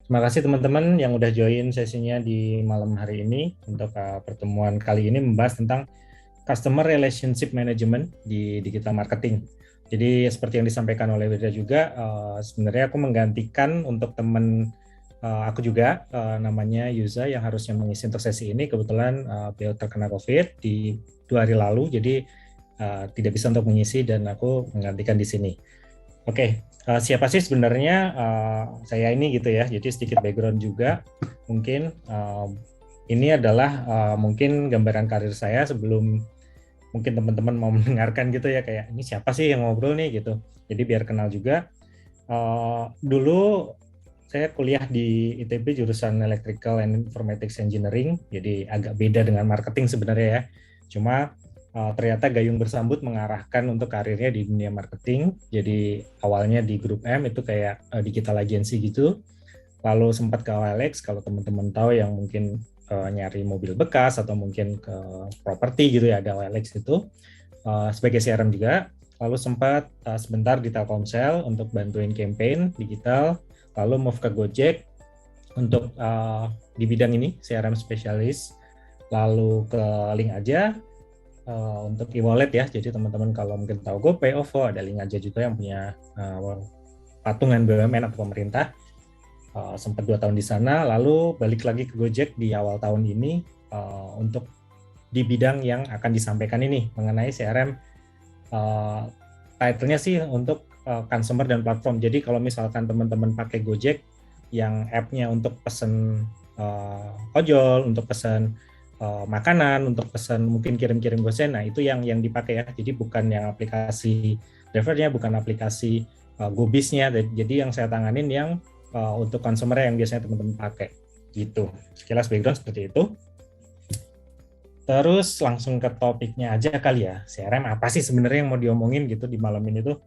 Terima kasih teman-teman yang udah join sesinya di malam hari ini untuk pertemuan kali ini membahas tentang Customer Relationship Management di digital marketing. Jadi seperti yang disampaikan oleh Wirda juga, sebenarnya aku menggantikan untuk teman aku juga namanya Yuza yang harusnya mengisi untuk sesi ini. Kebetulan beliau terkena COVID di 2 hari lalu, jadi tidak bisa untuk mengisi dan aku menggantikan di sini. Oke, siapa sih sebenarnya saya ini gitu ya. Jadi sedikit background juga. Mungkin ini adalah mungkin gambaran karir saya sebelum mungkin teman-teman mau mendengarkan gitu ya, kayak ini siapa sih yang ngobrol nih gitu. Jadi biar kenal juga. Dulu saya kuliah di ITB jurusan Electrical and Informatics Engineering, jadi agak beda dengan marketing sebenarnya ya. Cuma ternyata gayung bersambut mengarahkan untuk karirnya di dunia marketing. Jadi awalnya di grup M itu kayak digital agency gitu. Lalu sempat ke OLX, kalau teman-teman tahu yang mungkin nyari mobil bekas atau mungkin ke properti gitu ya, ada OLX itu sebagai CRM juga. Lalu sempat sebentar di Telkomsel untuk bantuin campaign digital. Lalu move ke Gojek untuk di bidang ini CRM spesialis. Lalu ke Link Aja untuk e-wallet ya. Jadi teman-teman kalau mungkin tahu GoPay, OVO, ada Link Aja juga yang punya patungan BUMN atau pemerintah. Sempat 2 tahun di sana, lalu balik lagi ke Gojek di awal tahun ini untuk di bidang yang akan disampaikan ini mengenai CRM. Title-nya sih untuk consumer dan platform. Jadi kalau misalkan teman-teman pakai Gojek yang app-nya untuk pesan ojol, untuk pesan makanan, untuk pesan mungkin kirim-kirim gosen, nah itu yang dipakai ya. Jadi bukan yang aplikasi drivernya, bukan aplikasi Gobisnya. Jadi yang saya tanganin yang untuk consumer yang biasanya teman-teman pakai gitu. Sekilas background seperti itu. Terus langsung ke topiknya aja kali ya. CRM apa sih sebenarnya yang mau diomongin gitu di malam ini tuh?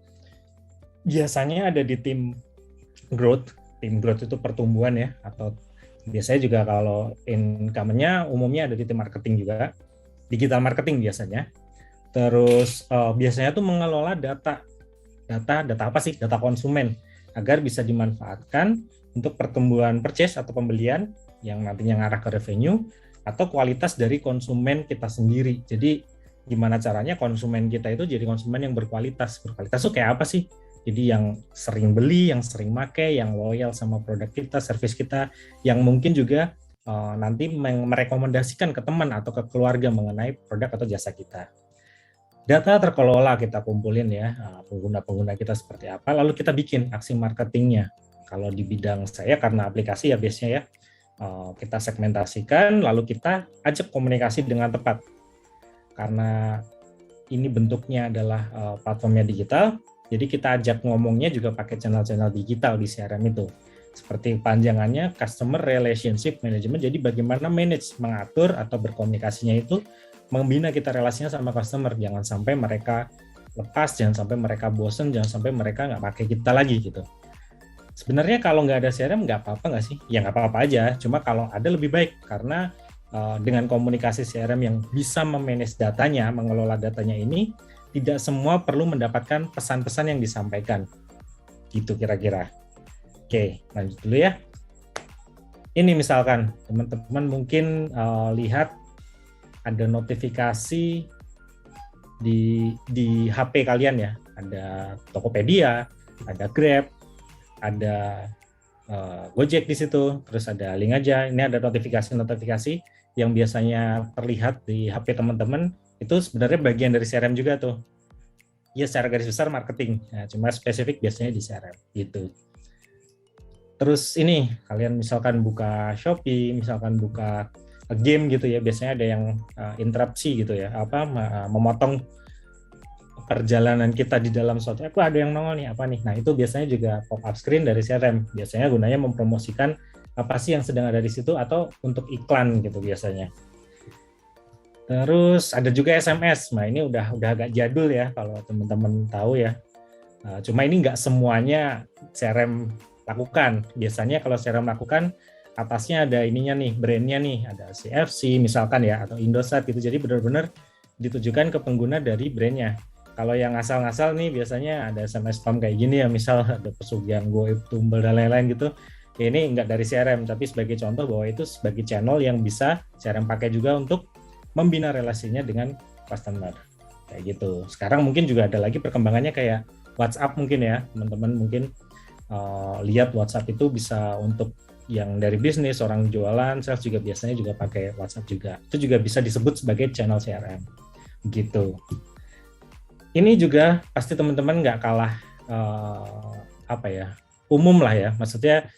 Biasanya ada di tim growth. Tim growth itu pertumbuhan ya, atau biasanya juga kalau income-nya umumnya ada di tim marketing juga. Digital marketing biasanya. Terus biasanya tuh mengelola data. Data apa sih? Data konsumen agar bisa dimanfaatkan untuk pertumbuhan purchase atau pembelian yang nantinya ngarah ke revenue atau kualitas dari konsumen kita sendiri. Jadi gimana caranya konsumen kita itu jadi konsumen yang berkualitas. Berkualitas itu kayak apa sih? Jadi yang sering beli, yang sering make, yang loyal sama produk kita, service kita, yang mungkin juga nanti merekomendasikan ke teman atau ke keluarga mengenai produk atau jasa kita. Data terkelola kita kumpulin ya, pengguna-pengguna kita seperti apa, lalu kita bikin aksi marketingnya. Kalau di bidang saya karena aplikasi ya biasanya ya, kita segmentasikan, lalu kita ajak komunikasi dengan tepat. Karena ini bentuknya adalah platformnya digital, jadi kita ajak ngomongnya juga pakai channel-channel digital di CRM itu. Seperti panjangannya Customer Relationship Management, jadi bagaimana manage, mengatur atau berkomunikasinya itu membina kita relasinya sama customer, jangan sampai mereka lepas, jangan sampai mereka bosen, jangan sampai mereka nggak pakai kita lagi gitu. Sebenarnya kalau nggak ada CRM nggak apa-apa nggak sih? Ya nggak apa-apa aja, cuma kalau ada lebih baik karena dengan komunikasi CRM yang bisa memanage datanya, mengelola datanya ini, tidak semua perlu mendapatkan pesan-pesan yang disampaikan. Gitu kira-kira. Oke, lanjut dulu ya. Ini misalkan teman-teman mungkin lihat ada notifikasi di HP kalian ya, ada Tokopedia, ada Grab, ada Gojek di situ, terus ada Link Aja. Ini ada notifikasi yang biasanya terlihat di HP teman-teman, itu sebenarnya bagian dari CRM juga tuh. Ya secara garis besar marketing, nah, cuma spesifik biasanya di CRM gitu. Terus ini kalian misalkan buka Shopee, misalkan buka game gitu ya, biasanya ada yang interupsi gitu ya, memotong perjalanan kita di dalam suatu app, ada yang nongol nih apa nih. Nah itu biasanya juga pop up screen dari CRM, biasanya gunanya mempromosikan apa sih yang sedang ada di situ atau untuk iklan gitu biasanya. Terus ada juga SMS. Nah ini udah agak jadul ya kalau teman-teman tahu ya. Cuma ini nggak semuanya CRM lakukan. Biasanya kalau CRM lakukan, atasnya ada ininya nih, brandnya nih, ada CFC misalkan ya, atau Indosat gitu. Jadi benar-benar ditujukan ke pengguna dari brandnya. Kalau yang ngasal-ngasal nih biasanya ada SMS spam kayak gini ya, misal ada pesugihan goib, tumbal dan lain-lain gitu. Ini nggak dari CRM, tapi sebagai contoh bahwa itu sebagai channel yang bisa CRM pakai juga untuk membina relasinya dengan customer. Kayak gitu. Sekarang mungkin juga ada lagi perkembangannya kayak WhatsApp mungkin ya, teman-teman mungkin lihat WhatsApp itu bisa untuk yang dari bisnis, orang jualan, sales juga biasanya juga pakai WhatsApp juga. Itu juga bisa disebut sebagai channel CRM. Gitu. Ini juga pasti teman-teman nggak kalah apa ya, umum lah ya. Maksudnya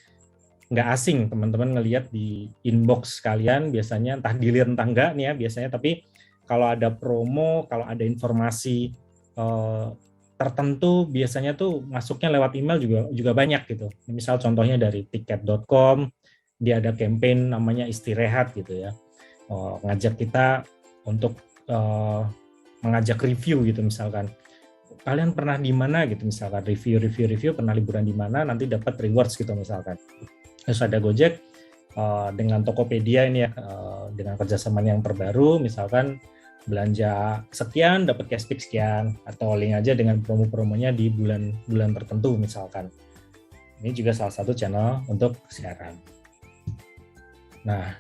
nggak asing teman-teman ngelihat di inbox kalian biasanya entah dilihat entah enggak nih ya biasanya, tapi kalau ada promo, kalau ada informasi tertentu biasanya tuh masuknya lewat email juga banyak gitu. Misal contohnya dari tiket.com, dia ada campaign namanya istirahat gitu ya. Ngajak kita untuk mengajak review gitu misalkan. Kalian pernah di mana gitu misalkan, review pernah liburan di mana, nanti dapat rewards gitu misalkan. Terus ada Gojek dengan Tokopedia ini ya, dengan kerjasama yang terbaru, misalkan belanja sekian dapat cashback sekian, atau link aja dengan promo-promonya di bulan-bulan tertentu misalkan. Ini juga salah satu channel untuk siaran. Nah,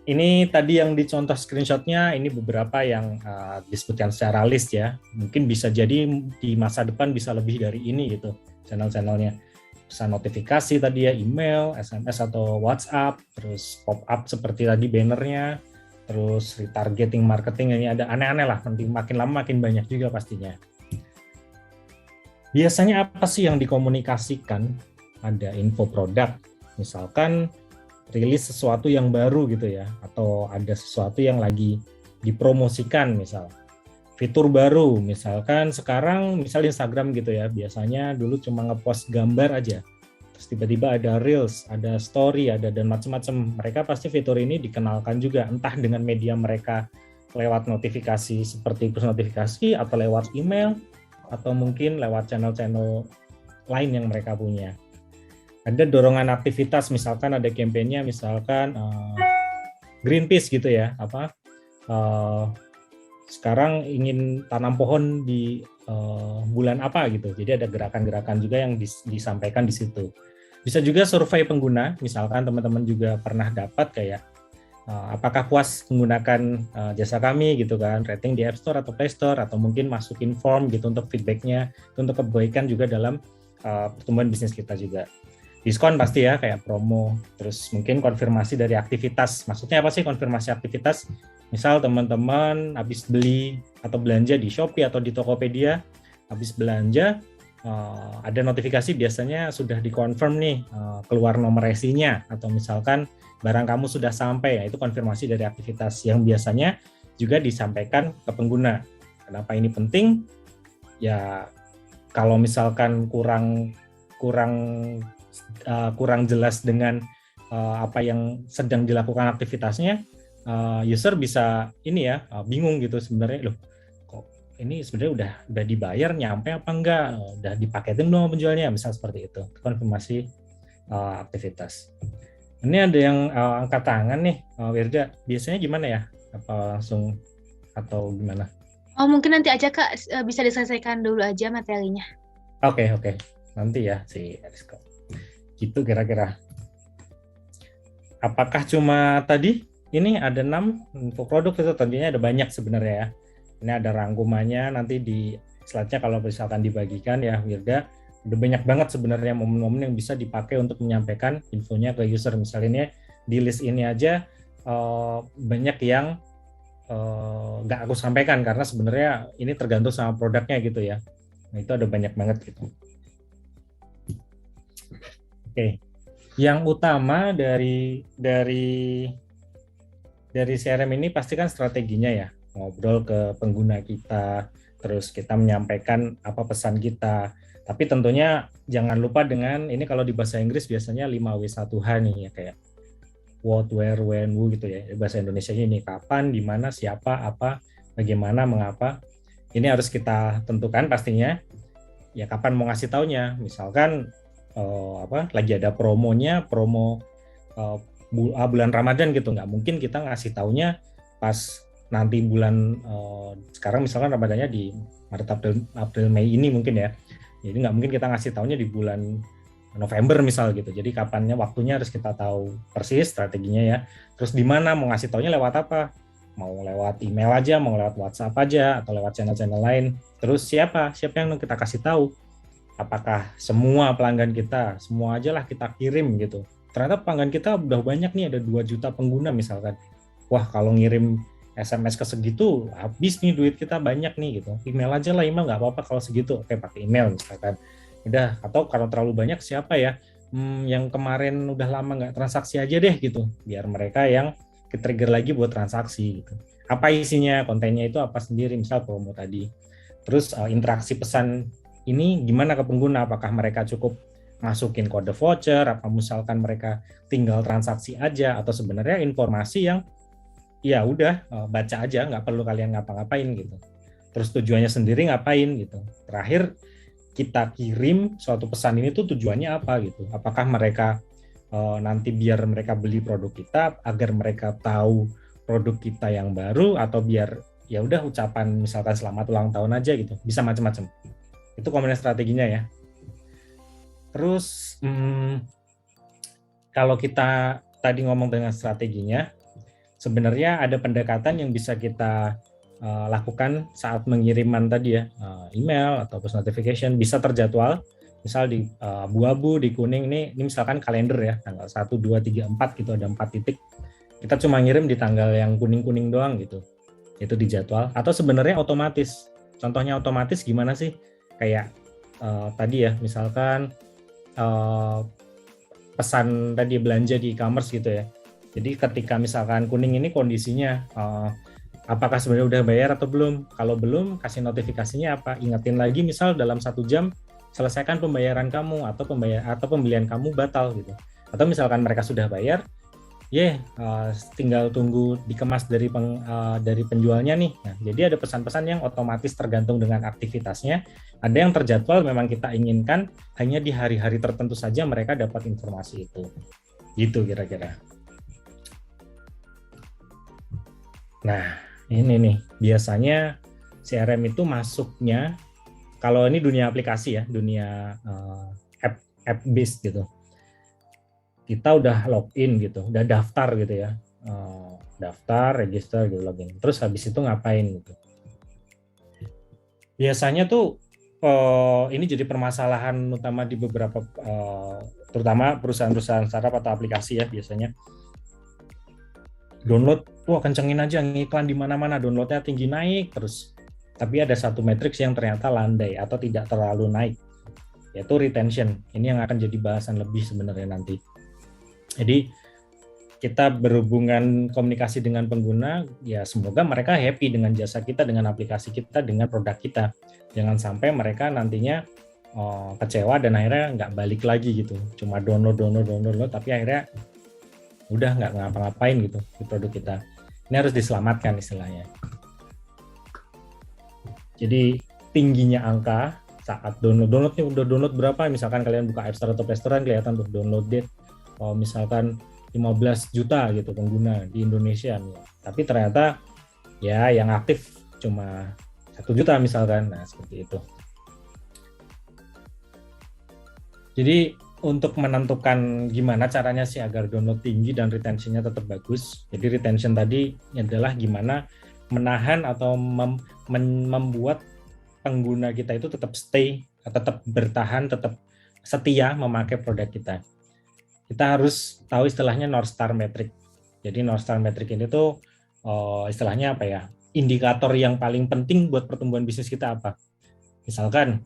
ini tadi yang dicontoh screenshotnya, ini beberapa yang disebutkan secara list ya. Mungkin bisa jadi di masa depan bisa lebih dari ini gitu channel-channelnya. Pesan notifikasi tadi ya, email, SMS atau WhatsApp, terus pop-up seperti tadi bannernya, terus retargeting marketing, ini ada aneh-aneh lah, nanti makin lama makin banyak juga pastinya. Biasanya apa sih yang dikomunikasikan? Ada info produk, misalkan rilis sesuatu yang baru gitu ya, atau ada sesuatu yang lagi dipromosikan, misal fitur baru, misalkan sekarang misal Instagram gitu ya, biasanya dulu cuma ngepost gambar aja, terus tiba-tiba ada reels, ada story, ada dan macam-macam. Mereka pasti fitur ini dikenalkan juga, entah dengan media mereka lewat notifikasi seperti push notifikasi, atau lewat email, atau mungkin lewat channel-channel lain yang mereka punya. Ada dorongan aktivitas, misalkan ada kampanye misalkan Greenpeace gitu ya, sekarang ingin tanam pohon di bulan apa gitu. Jadi ada gerakan-gerakan juga yang disampaikan di situ. Bisa juga survei pengguna, misalkan teman-teman juga pernah dapat kayak apakah puas menggunakan jasa kami gitu kan, rating di App Store atau Play Store, atau mungkin masukin form gitu untuk feedbacknya, untuk kebaikan juga dalam pertumbuhan bisnis kita juga. Diskon pasti ya, kayak promo, terus mungkin konfirmasi dari aktivitas. Maksudnya apa sih konfirmasi aktivitas? Misal teman-teman habis beli atau belanja di Shopee atau di Tokopedia, habis belanja, ada notifikasi biasanya sudah dikonfirm nih, keluar nomor resinya, atau misalkan barang kamu sudah sampai, ya itu konfirmasi dari aktivitas yang biasanya juga disampaikan ke pengguna. Kenapa ini penting? Ya kalau misalkan kurang jelas dengan apa yang sedang dilakukan aktivitasnya, user bisa ini ya bingung gitu sebenarnya, loh kok ini sebenarnya udah dibayar, nyampe apa enggak, udah dipaketin belum penjualnya, misal seperti itu. Konfirmasi aktivitas. Ini ada yang angkat tangan nih, Wirda, biasanya gimana ya, apa langsung atau gimana? Oh, mungkin nanti aja Kak, bisa diselesaikan dulu aja materinya. Oke, nanti ya si Erisko. Gitu kira-kira. Apakah cuma tadi? Ini ada 6 info produk, itu tentunya ada banyak sebenarnya ya. Ini ada rangkumannya, nanti di slide-nya kalau misalkan dibagikan ya Wirda, udah banyak banget sebenarnya momen-momen yang bisa dipakai untuk menyampaikan infonya ke user. Misalnya di list ini aja banyak yang nggak aku sampaikan karena sebenarnya ini tergantung sama produknya gitu ya. Nah itu ada banyak banget gitu. Oke. Yang utama dari CRM ini pasti kan strateginya ya, ngobrol ke pengguna kita, terus kita menyampaikan apa pesan kita. Tapi tentunya jangan lupa dengan ini, kalau di bahasa Inggris biasanya 5W1H nih ya, kayak what, where, when, who gitu ya. Bahasa Indonesia ini kapan, di mana, siapa, apa, bagaimana, mengapa. Ini harus kita tentukan pastinya. Ya kapan mau ngasih taunya. Misalkan lagi ada promonya, promo bulan Ramadan gitu, nggak mungkin kita ngasih taunya pas nanti bulan sekarang misalkan Ramadannya di Maret, April, Mei ini mungkin ya. Jadi nggak mungkin kita ngasih taunya di bulan November misal gitu. Jadi kapannya waktunya harus kita tahu persis strateginya ya. Terus di mana mau ngasih taunya lewat apa? Mau lewat email aja, mau lewat WhatsApp aja, atau lewat channel-channel lain. Terus siapa yang kita kasih tahu? Apakah semua pelanggan kita, semua aja lah kita kirim gitu. Ternyata pelanggan kita udah banyak nih, ada 2 juta pengguna misalkan. Wah, kalau ngirim SMS ke segitu, habis nih duit kita banyak nih gitu. Email aja lah, email nggak apa-apa kalau segitu. Oke, pakai email misalkan. Udah, atau kalau terlalu banyak siapa ya? Yang kemarin udah lama nggak transaksi aja deh gitu. Biar mereka yang ke-trigger lagi buat transaksi gitu. Apa isinya, kontennya itu apa sendiri, misal promo tadi. Terus interaksi pesan ini gimana ke pengguna, apakah mereka cukup masukin kode voucher, apa misalkan mereka tinggal transaksi aja, atau sebenarnya informasi yang ya udah baca aja, nggak perlu kalian ngapa-ngapain gitu. Terus tujuannya sendiri ngapain gitu. Terakhir kita kirim suatu pesan ini tuh tujuannya apa gitu. Apakah mereka nanti biar mereka beli produk kita, agar mereka tahu produk kita yang baru, atau biar ya udah ucapan misalkan selamat ulang tahun aja gitu. Bisa macam-macam. Itu kombinasi strateginya ya. Terus kalau kita tadi ngomong dengan strateginya, sebenarnya ada pendekatan yang bisa kita lakukan saat mengiriman tadi ya, email atau push notification bisa terjadwal, misal di abu-abu, di kuning, ini misalkan kalender ya, tanggal 1, 2, 3, 4 gitu, ada 4 titik. Kita cuma ngirim di tanggal yang kuning-kuning doang gitu. Itu dijadwal, atau sebenarnya otomatis. Contohnya otomatis gimana sih? Kayak tadi ya, misalkan pesan tadi belanja di e-commerce gitu ya. Jadi ketika misalkan kuning ini kondisinya apakah sebenarnya udah bayar atau belum? Kalau belum, kasih notifikasinya apa? Ingetin lagi misal dalam 1 jam selesaikan pembayaran kamu, atau pembelian kamu batal gitu. Atau misalkan mereka sudah bayar, tinggal tunggu dikemas dari penjualnya nih. Nah, jadi ada pesan-pesan yang otomatis tergantung dengan aktivitasnya. Ada yang terjadwal, memang kita inginkan hanya di hari-hari tertentu saja mereka dapat informasi itu. Gitu kira-kira. Nah, ini nih, biasanya CRM itu masuknya, kalau ini dunia aplikasi ya, dunia app based gitu. Kita udah login gitu, udah daftar gitu ya, daftar, register gitu, login. Terus habis itu ngapain gitu? Biasanya tuh ini jadi permasalahan utama di beberapa, terutama perusahaan-perusahaan startup atau aplikasi ya biasanya. Download, kencengin aja ngiklan di mana-mana, downloadnya tinggi naik terus. Tapi ada satu matriks yang ternyata landai atau tidak terlalu naik, yaitu retention. Ini yang akan jadi bahasan lebih sebenarnya nanti. Jadi kita berhubungan komunikasi dengan pengguna, ya semoga mereka happy dengan jasa kita, dengan aplikasi kita, dengan produk kita. Jangan sampai mereka nantinya kecewa dan akhirnya nggak balik lagi gitu. Cuma download, tapi akhirnya udah nggak ngapa-ngapain gitu di produk kita. Ini harus diselamatkan istilahnya. Jadi tingginya angka saat downloadnya udah download berapa, misalkan kalian buka App Store atau Play Store kelihatan tuh downloaded, misalkan 15 juta gitu pengguna di Indonesia nih. Tapi ternyata ya yang aktif cuma 1 juta misalkan. Nah, seperti itu. Jadi untuk menentukan gimana caranya sih agar download tinggi dan retention-nya tetap bagus. Jadi retention tadi adalah gimana menahan atau membuat pengguna kita itu tetap stay, tetap bertahan, tetap setia memakai produk kita. Kita harus tahu istilahnya North Star Metric. Jadi North Star Metric ini tuh istilahnya apa ya? Indikator yang paling penting buat pertumbuhan bisnis kita apa? Misalkan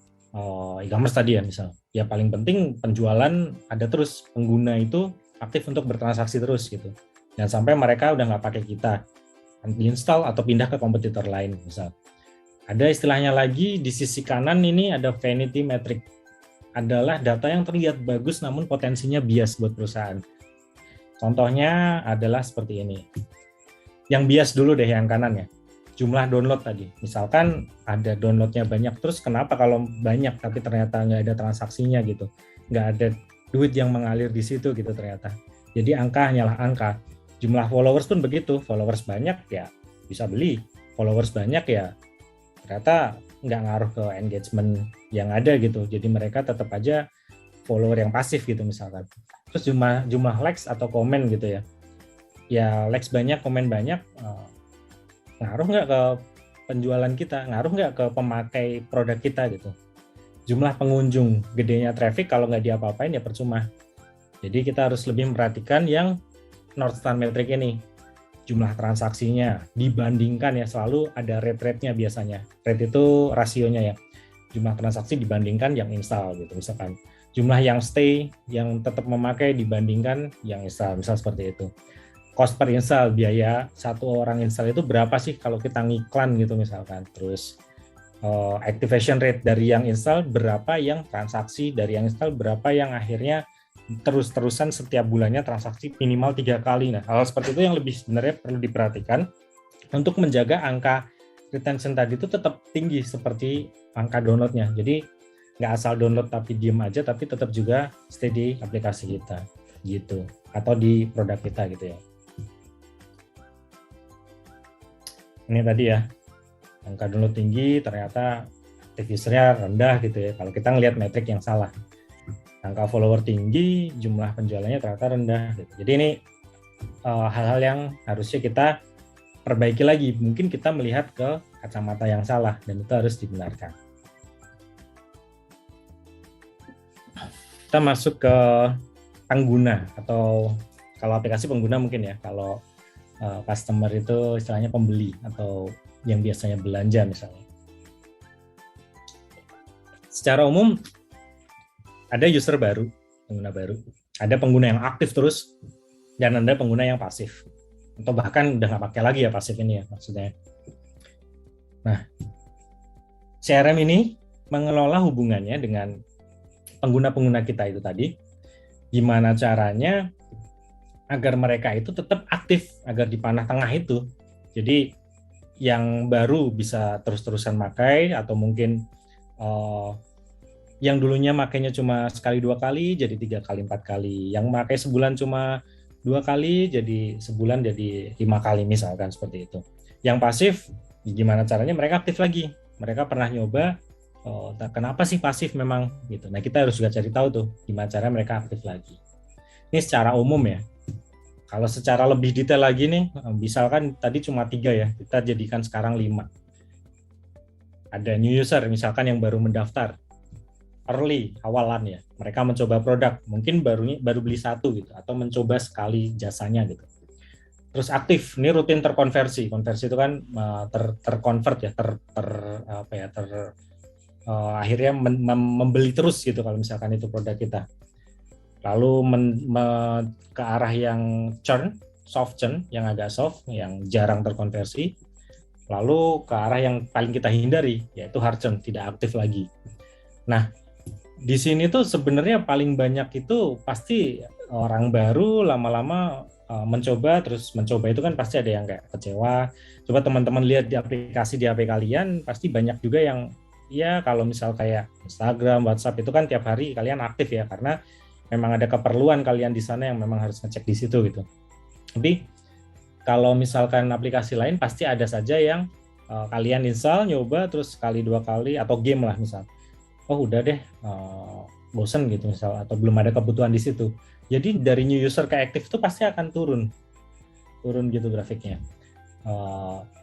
e-commerce tadi ya, misal. Ya paling penting penjualan ada terus, pengguna itu aktif untuk bertransaksi terus gitu. Jangan sampai mereka udah nggak pakai kita, diinstal atau pindah ke kompetitor lain misal. Ada istilahnya lagi di sisi kanan ini ada vanity metric. Adalah data yang terlihat bagus namun potensinya bias buat perusahaan. Contohnya adalah seperti ini. Yang bias dulu deh yang kanan ya. Jumlah download tadi. Misalkan ada downloadnya banyak, terus kenapa kalau banyak tapi ternyata nggak ada transaksinya gitu. Nggak ada duit yang mengalir di situ gitu ternyata. Jadi angka hanyalah angka. Jumlah followers pun begitu. Followers banyak ya bisa beli. Followers banyak ya ternyata nggak ngaruh ke engagement yang ada gitu. Jadi mereka tetap aja follower yang pasif gitu misalkan. Terus jumlah likes atau komen gitu ya. Ya likes banyak, komen banyak, ngaruh nggak ke penjualan kita, ngaruh nggak ke pemakai produk kita gitu. Jumlah pengunjung, gedenya traffic, kalau nggak diapa-apain ya percuma. Jadi kita harus lebih memperhatikan yang North Star metric ini. Jumlah transaksinya dibandingkan ya, selalu ada rate-nya biasanya. Rate itu rasionya ya. Jumlah transaksi dibandingkan yang install gitu misalkan. Jumlah yang stay, yang tetap memakai dibandingkan yang install, misal seperti itu. Cost per install, biaya satu orang install itu berapa sih kalau kita ngiklan gitu misalkan. Terus activation rate dari yang install berapa, yang transaksi dari yang install berapa, yang akhirnya terus-terusan setiap bulannya transaksi minimal 3 kali. Nah, hal seperti itu yang lebih sebenarnya perlu diperhatikan untuk menjaga angka retention tadi itu tetap tinggi seperti angka downloadnya. Jadi nggak asal download tapi diem aja, tapi tetap juga stay di aplikasi kita gitu, atau di produk kita gitu ya. Ini tadi ya, angka download tinggi ternyata active user-nya rendah gitu ya, kalau kita ngelihat metrik yang salah. Angka follower tinggi, jumlah penjualannya ternyata rendah gitu. Jadi ini hal-hal yang harusnya kita perbaiki lagi. Mungkin kita melihat ke kacamata yang salah dan itu harus dibenarkan. Kita masuk ke pengguna, atau kalau aplikasi pengguna mungkin ya, kalau customer itu istilahnya pembeli atau yang biasanya belanja misalnya. Secara umum ada user baru, pengguna baru, ada pengguna yang aktif terus, dan ada pengguna yang pasif, atau bahkan udah nggak pakai lagi ya pasif ini ya maksudnya. Nah, CRM ini mengelola hubungannya dengan pengguna-pengguna kita itu tadi, gimana caranya agar mereka itu tetap aktif, agar di panah tengah itu. Jadi yang baru bisa terus-terusan pakai, atau mungkin yang dulunya makainya cuma sekali 2 kali jadi 3 kali 4 kali, yang pakai sebulan cuma 2 kali jadi sebulan jadi 5 kali misalkan, seperti itu. Yang pasif gimana caranya mereka aktif lagi, mereka pernah nyoba, kenapa sih pasif memang gitu. Nah, kita harus juga cari tahu tuh gimana cara mereka aktif lagi. Ini secara umum ya. Kalau secara lebih detail lagi nih, misalkan tadi cuma 3 ya, kita jadikan sekarang 5. Ada new user misalkan yang baru mendaftar, early, awalan ya, mereka mencoba produk, mungkin baru beli 1 gitu, atau mencoba sekali jasanya gitu. Terus aktif, ini rutin terkonversi. Konversi itu kan terconvert ya, akhirnya membeli terus gitu kalau misalkan itu produk kita. Lalu ke arah yang churn, soft churn, yang agak soft, yang jarang terkonversi. Lalu ke arah yang paling kita hindari, yaitu hard churn, tidak aktif lagi. Nah, di sini tuh sebenarnya paling banyak itu pasti orang baru lama-lama mencoba, terus mencoba itu kan pasti ada yang kayak kecewa. Coba teman-teman lihat di aplikasi di HP kalian, pasti banyak juga yang ya kalau misal kayak Instagram, WhatsApp itu kan tiap hari kalian aktif ya, karena memang ada keperluan kalian di sana yang memang harus ngecek di situ gitu. Tapi kalau misalkan aplikasi lain pasti ada saja yang kalian install, nyoba terus sekali 2 kali, atau game lah misal. Oh udah deh, bosen gitu misal, atau belum ada kebutuhan di situ. Jadi dari new user ke aktif itu pasti akan turun gitu grafiknya.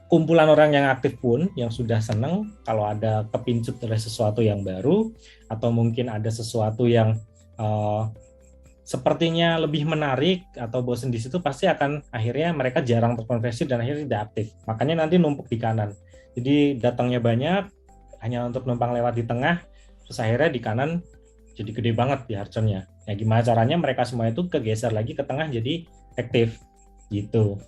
Kumpulan orang yang aktif pun yang sudah seneng kalau ada kepincut oleh sesuatu yang baru, atau mungkin ada sesuatu yang sepertinya lebih menarik atau bosen di situ, pasti akan akhirnya mereka jarang terkonversi dan akhirnya tidak aktif. Makanya nanti numpuk di kanan. Jadi datangnya banyak hanya untuk numpang lewat di tengah, terus akhirnya di kanan jadi gede banget di harconnya. Ya gimana caranya mereka semua itu kegeser lagi ke tengah jadi aktif gitu.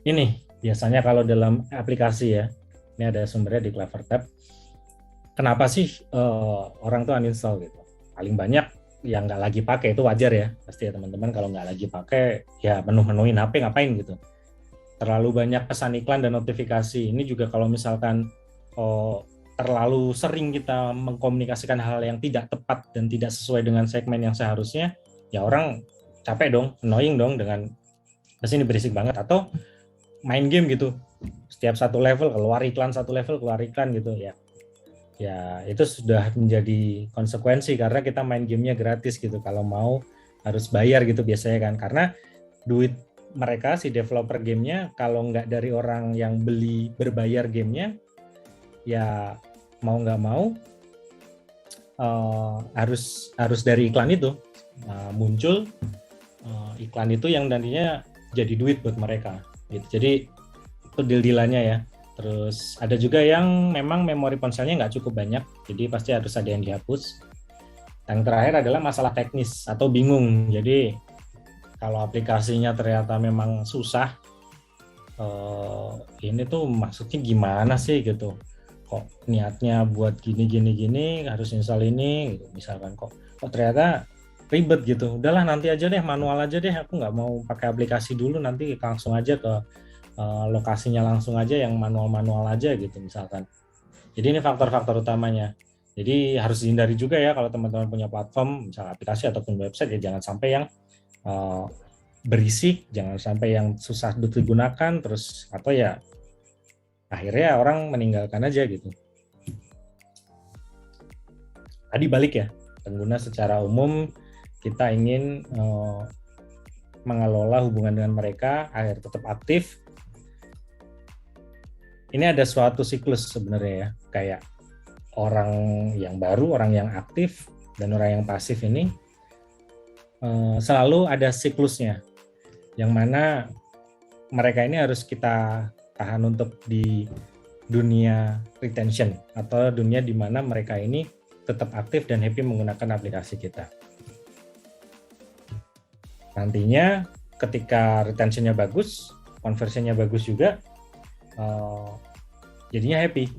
Ini biasanya kalau dalam aplikasi ya, ini ada sumbernya di Clevertap. Kenapa sih orang tuh uninstall gitu? Paling banyak yang nggak lagi pakai, itu wajar ya pasti ya teman-teman. Kalau nggak lagi pakai ya menu-menuin HP ngapain gitu. Terlalu banyak pesan iklan dan notifikasi. Ini juga kalau misalkan terlalu sering kita mengkomunikasikan hal yang tidak tepat dan tidak sesuai dengan segmen yang seharusnya, ya orang capek dong, annoying dong dengan ini berisik banget. Atau main game gitu, setiap satu level keluar iklan, satu level keluar iklan gitu ya. ya itu sudah menjadi konsekuensi karena kita main gamenya gratis gitu. Kalau mau harus bayar gitu biasanya kan, karena duit mereka si developer gamenya kalau nggak dari orang yang beli berbayar gamenya, ya mau nggak mau harus dari iklan itu muncul iklan itu yang nantinya jadi duit buat mereka gitu. Jadi itu deal-dealannya ya. Terus ada juga yang memang memori ponselnya nggak cukup banyak, jadi pasti harus ada yang dihapus. Yang terakhir adalah masalah teknis atau bingung. Jadi kalau aplikasinya ternyata memang susah, ini tuh maksudnya gimana sih gitu. Kok niatnya buat gini harus install ini gitu. Misalkan kok ternyata ribet gitu. Udahlah nanti aja deh, manual aja deh. Aku nggak mau pakai aplikasi dulu, nanti langsung aja ke lokasinya langsung aja yang manual-manual aja gitu misalkan. Jadi ini faktor-faktor utamanya. Jadi harus dihindari juga ya kalau teman-teman punya platform, misalnya aplikasi ataupun website, ya jangan sampai yang berisik, jangan sampai yang susah digunakan, terus atau ya akhirnya orang meninggalkan aja gitu. Tadi balik ya, pengguna secara umum kita ingin mengelola hubungan dengan mereka agar tetap aktif. Ini ada suatu siklus sebenarnya ya, kayak orang yang baru, orang yang aktif, dan orang yang pasif ini selalu ada siklusnya, yang mana mereka ini harus kita tahan untuk di dunia retention atau dunia di mana mereka ini tetap aktif dan happy menggunakan aplikasi kita. Nantinya ketika retentionnya bagus, conversionnya bagus juga, jadinya happy.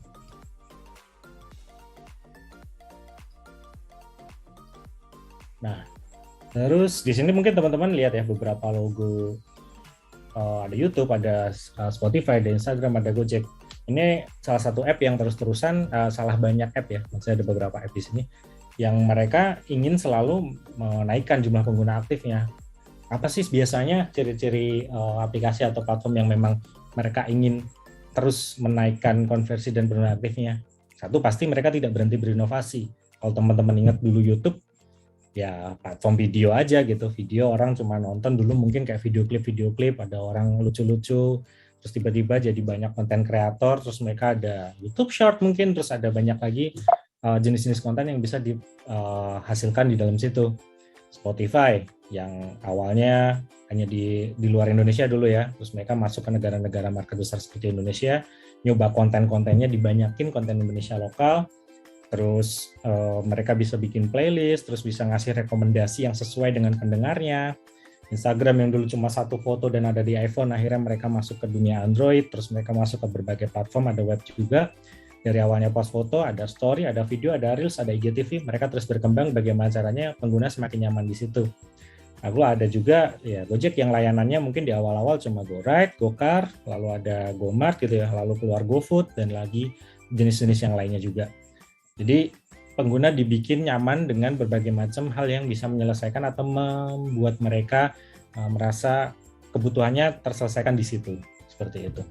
Nah, terus di sini mungkin teman-teman lihat ya beberapa logo, ada YouTube, ada Spotify, ada Instagram, ada Gojek. Ini salah satu app yang terus-terusan, salah banyak app ya, maksudnya ada beberapa app di sini yang mereka ingin selalu menaikkan jumlah pengguna aktifnya. Apa sih biasanya ciri-ciri aplikasi atau platform yang memang mereka ingin terus menaikkan konversi dan pengguna aktifnya? Satu, pasti mereka tidak berhenti berinovasi. Kalau teman-teman ingat dulu YouTube, ya platform video aja gitu, video orang cuma nonton dulu mungkin kayak video klip, ada orang lucu-lucu, terus tiba-tiba jadi banyak konten kreator, terus mereka ada YouTube Short mungkin, terus ada banyak lagi jenis-jenis konten yang bisa dihasilkan di dalam situ. Spotify yang awalnya hanya di luar Indonesia dulu ya, terus mereka masuk ke negara-negara market besar seperti Indonesia, nyoba konten-kontennya dibanyakin, konten Indonesia lokal, terus mereka bisa bikin playlist, terus bisa ngasih rekomendasi yang sesuai dengan pendengarnya. Instagram yang dulu cuma satu foto dan ada di iPhone, akhirnya mereka masuk ke dunia Android, terus mereka masuk ke berbagai platform, ada web juga. Dari awalnya post foto, ada story, ada video, ada reels, ada IGTV, mereka terus berkembang bagaimana caranya pengguna semakin nyaman di situ. Lalu ada juga ya Gojek yang layanannya mungkin di awal-awal cuma GoRide, GoCar, lalu ada GoMart gitu ya, lalu keluar GoFood, dan lagi jenis-jenis yang lainnya juga. Jadi pengguna dibikin nyaman dengan berbagai macam hal yang bisa menyelesaikan atau membuat mereka merasa kebutuhannya terselesaikan di situ. Seperti itu.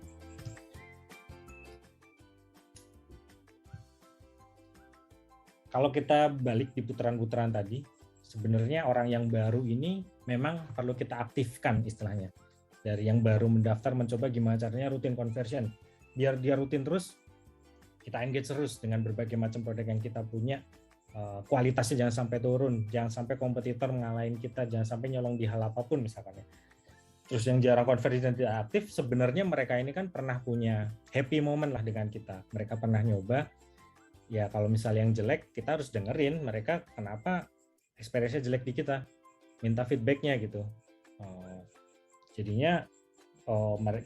Kalau kita balik di putaran-putaran tadi, sebenarnya orang yang baru ini memang perlu kita aktifkan istilahnya. Dari yang baru mendaftar mencoba gimana caranya rutin conversion. Biar dia rutin terus, kita engage terus dengan berbagai macam produk yang kita punya, kualitasnya jangan sampai turun, jangan sampai kompetitor mengalahin kita, jangan sampai nyolong di hal apapun misalkan ya. Terus yang jarang konversi dan tidak aktif, sebenarnya mereka ini kan pernah punya happy moment lah dengan kita. Mereka pernah nyoba, ya kalau misalnya yang jelek, kita harus dengerin mereka kenapa experience-nya jelek di kita, minta feedback-nya gitu. Jadinya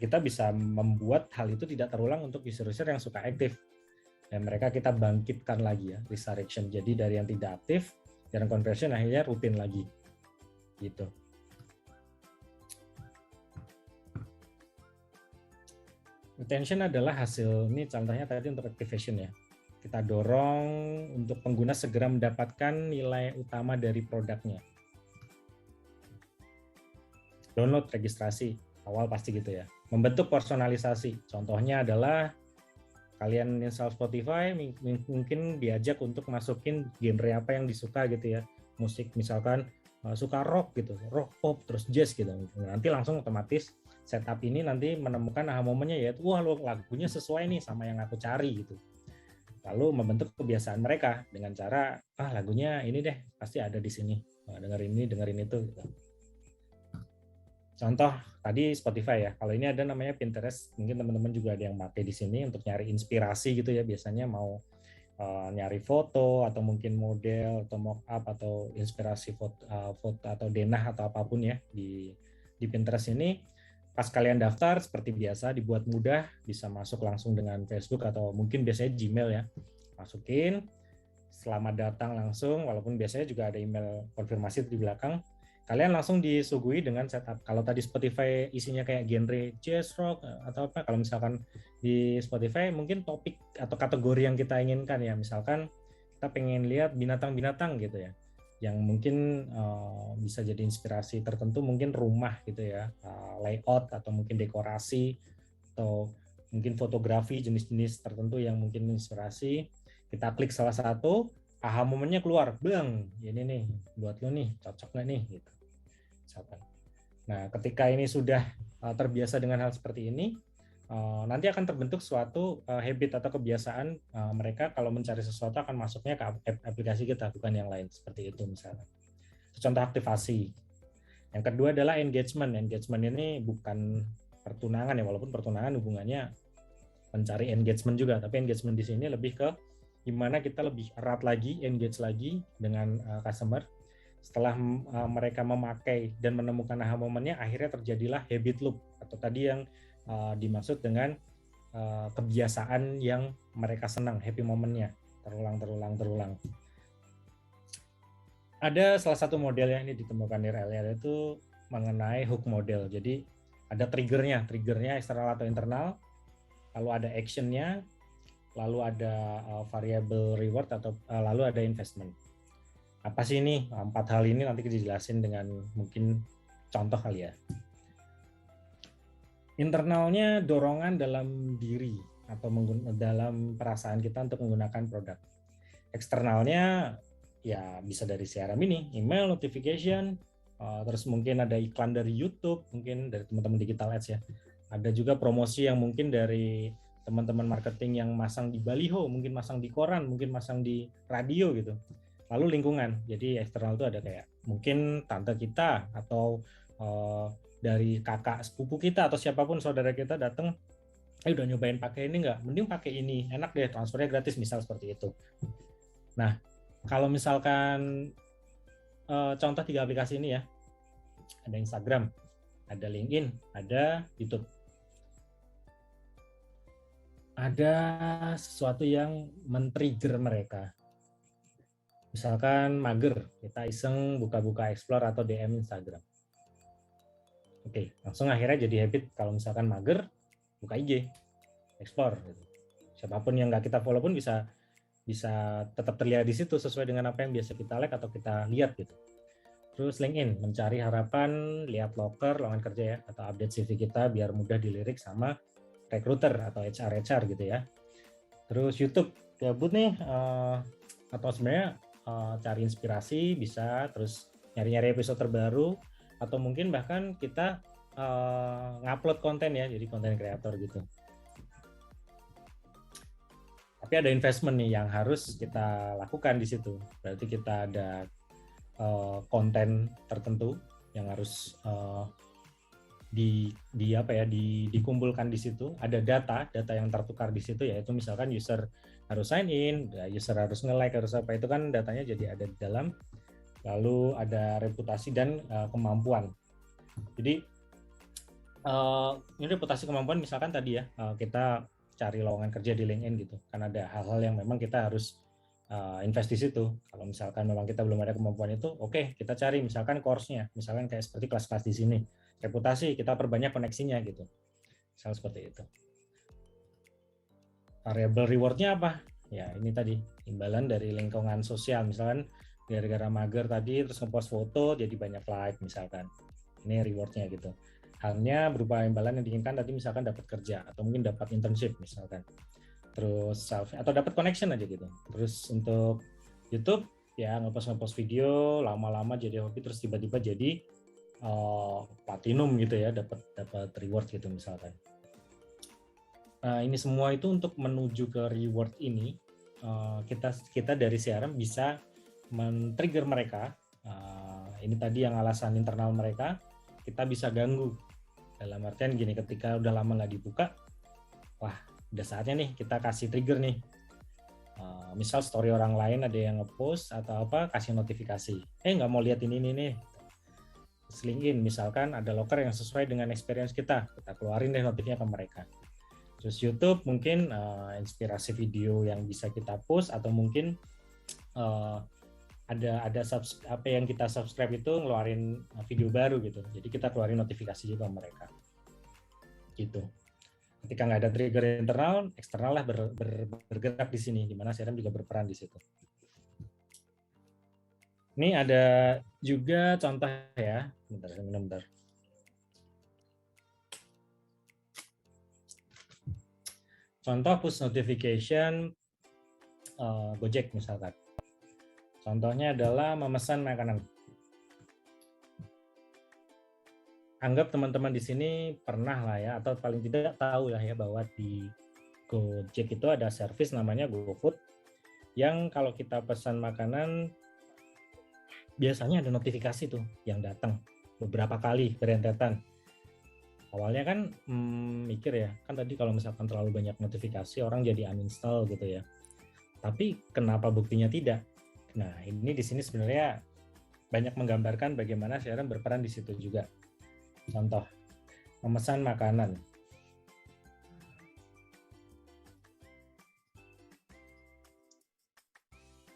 kita bisa membuat hal itu tidak terulang untuk user-user yang suka aktif. Dan mereka kita bangkitkan lagi ya, resurrection. Jadi dari yang tidak aktif, jarang conversion, akhirnya rutin lagi. Gitu. Retention adalah hasil, ini contohnya tadi untuk activation ya. Kita dorong untuk pengguna segera mendapatkan nilai utama dari produknya. Download, registrasi, awal pasti gitu ya. Membentuk personalisasi, contohnya adalah kalian install Spotify, mungkin diajak untuk masukin genre apa yang disuka gitu ya, musik misalkan suka rock gitu, rock pop terus jazz gitu, nanti langsung otomatis setup ini nanti menemukan aha momennya, yaitu wah lagunya sesuai nih sama yang aku cari gitu, lalu membentuk kebiasaan mereka dengan cara lagunya ini deh pasti ada di sini, dengerin itu gitu. Contoh tadi Spotify ya. Kalau ini ada namanya Pinterest, mungkin teman-teman juga ada yang pakai di sini untuk nyari inspirasi gitu ya. Biasanya mau nyari foto atau mungkin model atau mock up atau inspirasi foto atau denah atau apapun ya di Pinterest ini. Pas kalian daftar seperti biasa dibuat mudah, bisa masuk langsung dengan Facebook atau mungkin biasanya Gmail ya. Masukin, selamat datang langsung, walaupun biasanya juga ada email konfirmasi di belakang. Kalian langsung disuguhi dengan setup. Kalau tadi Spotify isinya kayak genre jazz, rock, atau apa, kalau misalkan di Spotify mungkin topik atau kategori yang kita inginkan ya. Misalkan kita pengen lihat binatang-binatang gitu ya, yang mungkin bisa jadi inspirasi tertentu, mungkin rumah gitu ya, layout atau mungkin dekorasi, atau mungkin fotografi jenis-jenis tertentu yang mungkin inspirasi. Kita klik salah satu, aha momennya keluar, bang, ini nih buat lo nih, cocok nggak nih gitu. Nah, ketika ini sudah terbiasa dengan hal seperti ini, nanti akan terbentuk suatu habit atau kebiasaan mereka kalau mencari sesuatu akan masuknya ke aplikasi kita, bukan yang lain, seperti itu misalnya. Itu contoh aktivasi. Yang kedua adalah engagement. Engagement ini bukan pertunangan ya, walaupun pertunangan hubungannya mencari engagement juga, tapi engagement di sini lebih ke gimana kita lebih erat lagi, engage lagi dengan customer. Setelah mereka memakai dan menemukan aha momennya, akhirnya terjadilah habit loop atau tadi yang dimaksud dengan kebiasaan yang mereka senang, happy momennya, terulang. Ada salah satu model yang ini ditemukan di RLR itu mengenai hook model. Jadi ada triggernya eksternal atau internal, lalu ada actionnya, lalu ada variable reward atau lalu ada investment. Apa sih ini? 4 hal ini nanti dijelasin dengan mungkin contoh kali ya. Internalnya dorongan dalam diri atau dalam perasaan kita untuk menggunakan produk. Eksternalnya ya bisa dari CRM ini, email, notification, terus mungkin ada iklan dari YouTube, mungkin dari teman-teman digital ads ya. Ada juga promosi yang mungkin dari teman-teman marketing yang masang di baliho, mungkin masang di koran, mungkin masang di radio gitu. Lalu lingkungan, jadi eksternal itu ada kayak mungkin tante kita atau dari kakak sepupu kita atau siapapun saudara kita datang, udah nyobain pakai ini nggak? Mending pakai ini, enak deh, transfernya gratis, misal seperti itu. Nah, kalau misalkan contoh 3 aplikasi ini ya, ada Instagram, ada LinkedIn, ada YouTube. Ada sesuatu yang men-trigger mereka. Misalkan mager, kita iseng buka-buka explore atau DM Instagram. Oke, langsung akhirnya jadi habit kalau misalkan mager, buka IG, explore gitu. Siapapun yang nggak kita follow pun bisa tetap terlihat di situ sesuai dengan apa yang biasa kita like atau kita lihat gitu. Terus LinkedIn, mencari harapan, lihat lowongan kerja ya, atau update CV kita biar mudah dilirik sama recruiter atau HR gitu ya. Terus YouTube, gabut nih, atau sebenarnya cari inspirasi bisa, terus nyari-nyari episode terbaru, atau mungkin bahkan kita ngupload konten ya, jadi konten kreator gitu. Tapi ada investment nih yang harus kita lakukan di situ. Berarti kita ada konten tertentu yang harus dikumpulkan di situ. Ada data yang tertukar di situ, yaitu misalkan user harus sign in, user harus nge-like, harus apa, itu kan datanya jadi ada di dalam. Lalu ada reputasi dan kemampuan. Jadi ini reputasi kemampuan misalkan tadi ya, kita cari lowongan kerja di LinkedIn gitu, kan ada hal-hal yang memang kita harus invest di situ. Kalau misalkan memang kita belum ada kemampuan itu, oke, kita cari misalkan course-nya, misalkan kayak seperti kelas-kelas di sini. Reputasi, kita perbanyak koneksinya gitu. Misal seperti itu. Variable reward-nya apa? Ya ini tadi, imbalan dari lingkungan sosial. Misalkan gara-gara mager tadi, terus ngepost foto, jadi banyak like misalkan. Ini reward-nya gitu. Halnya berupa imbalan yang diinginkan tadi misalkan dapat kerja, atau mungkin dapat internship misalkan. terus selfie atau dapat connection aja gitu. Terus untuk YouTube ya ngepost video lama-lama jadi hobi terus tiba-tiba jadi platinum gitu ya, dapat reward gitu misalkan. Nah, ini semua itu untuk menuju ke reward ini kita dari CRM bisa men-trigger mereka. Ini tadi yang alasan internal mereka kita bisa ganggu. Dalam artian gini, ketika udah lama nggak dibuka, wah udah saatnya nih kita kasih trigger nih. Misal story orang lain ada yang ngepost atau apa, kasih notifikasi. Nggak mau lihat ini nih. Link in, misalkan ada locker yang sesuai dengan experience kita keluarin deh notifnya ke mereka. Terus YouTube mungkin inspirasi video yang bisa kita post atau mungkin ada apa yang kita subscribe itu ngeluarin video baru gitu. Jadi kita keluarin notifikasi juga ke mereka. Gitu. Ketika nggak ada trigger internal, eksternal lah bergerak di sini, di mana CRM juga berperan di situ. Ini ada juga contoh ya, bentar. Contoh push notification Gojek misalkan. Contohnya adalah memesan makanan. Anggap teman-teman di sini pernah lah ya, atau paling tidak tahu lah ya bahwa di Gojek itu ada service namanya GoFood, yang kalau kita pesan makanan biasanya ada notifikasi tuh yang datang beberapa kali berentetan. Awalnya kan mikir ya, kan tadi kalau misalkan terlalu banyak notifikasi orang jadi uninstall gitu ya. Tapi kenapa buktinya tidak? Nah, ini di sini sebenarnya banyak menggambarkan bagaimana CRM berperan di situ juga. Contoh, memesan makanan.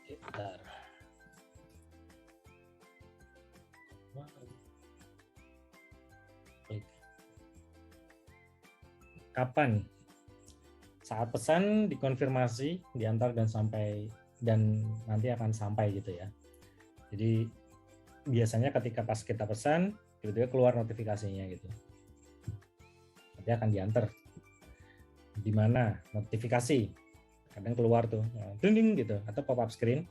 Bentar. Kapan? Saat pesan dikonfirmasi, diantar dan sampai dan nanti akan sampai gitu ya. Jadi biasanya ketika pas kita pesan, tiba-tiba keluar notifikasinya gitu. Nanti akan diantar. Di mana notifikasi? Kadang keluar tuh, ding gitu, atau pop-up screen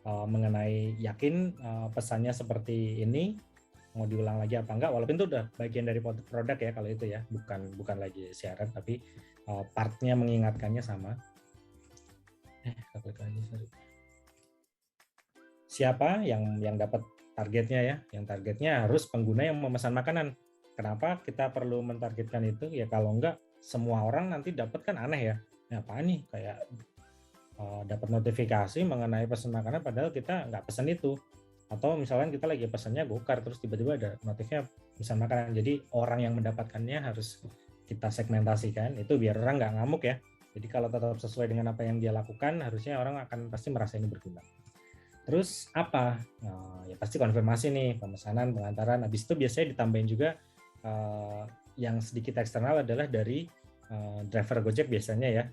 mengenai yakin pesannya seperti ini, mau diulang lagi apa enggak, walaupun itu udah bagian dari produk ya kalau itu ya, bukan lagi CRM, tapi partnya mengingatkannya sama. Siapa yang dapat targetnya ya? Yang targetnya harus pengguna yang memesan makanan. Kenapa kita perlu mentargetkan itu? Ya kalau enggak semua orang nanti dapat kan aneh ya. Nah, apa nih kayak dapat notifikasi mengenai pesan makanan padahal kita nggak pesan itu. Atau misalkan kita lagi pesannya Gokar terus tiba-tiba ada notifnya pesan makanan. Jadi orang yang mendapatkannya harus kita segmentasikan itu biar orang nggak ngamuk ya. Jadi kalau tetap sesuai dengan apa yang dia lakukan harusnya orang akan pasti merasa ini berguna. Terus apa? Ya pasti konfirmasi nih pemesanan, pengantaran. Habis itu biasanya ditambahin juga yang sedikit eksternal adalah dari driver Gojek biasanya ya,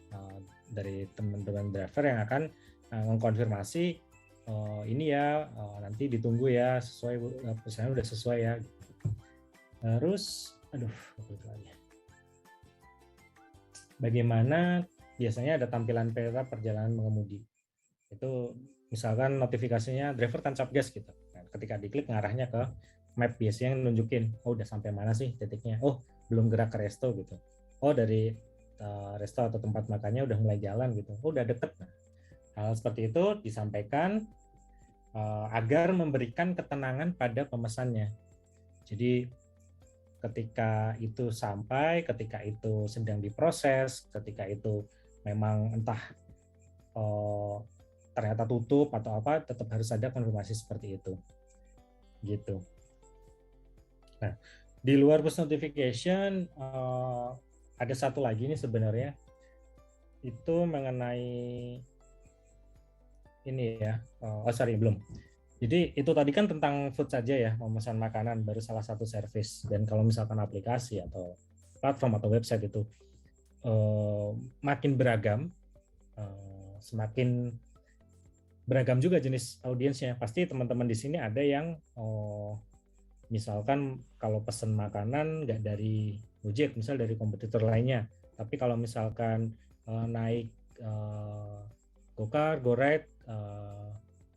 dari teman-teman driver yang akan mengkonfirmasi ini ya nanti ditunggu ya sesuai pesanan udah sesuai ya. Terus bagaimana biasanya ada tampilan peta perjalanan mengemudi. Itu misalkan notifikasinya driver tancap gas gitu. Nah, ketika diklik ngarahnya ke map biasanya nunjukin, oh udah sampai mana sih titiknya. Oh belum gerak ke resto gitu. Oh dari resto atau tempat makannya udah mulai jalan gitu. Oh udah deket. Nah, hal seperti itu disampaikan agar memberikan ketenangan pada pemesannya. Jadi ketika itu sampai, ketika itu sedang diproses, ketika itu memang entah ternyata tutup atau apa, tetap harus ada konfirmasi seperti itu. Gitu. Nah, di luar push notification ada satu lagi nih sebenarnya, itu mengenai ini ya. Belum. Jadi itu tadi kan tentang food saja ya, memesan makanan baru salah satu service. Dan kalau misalkan aplikasi atau platform atau website itu makin beragam, semakin beragam juga jenis audiensnya. Pasti teman-teman di sini ada yang misalkan kalau pesan makanan nggak dari Gojek, misal dari kompetitor lainnya. Tapi kalau misalkan naik GoCar, GoRide,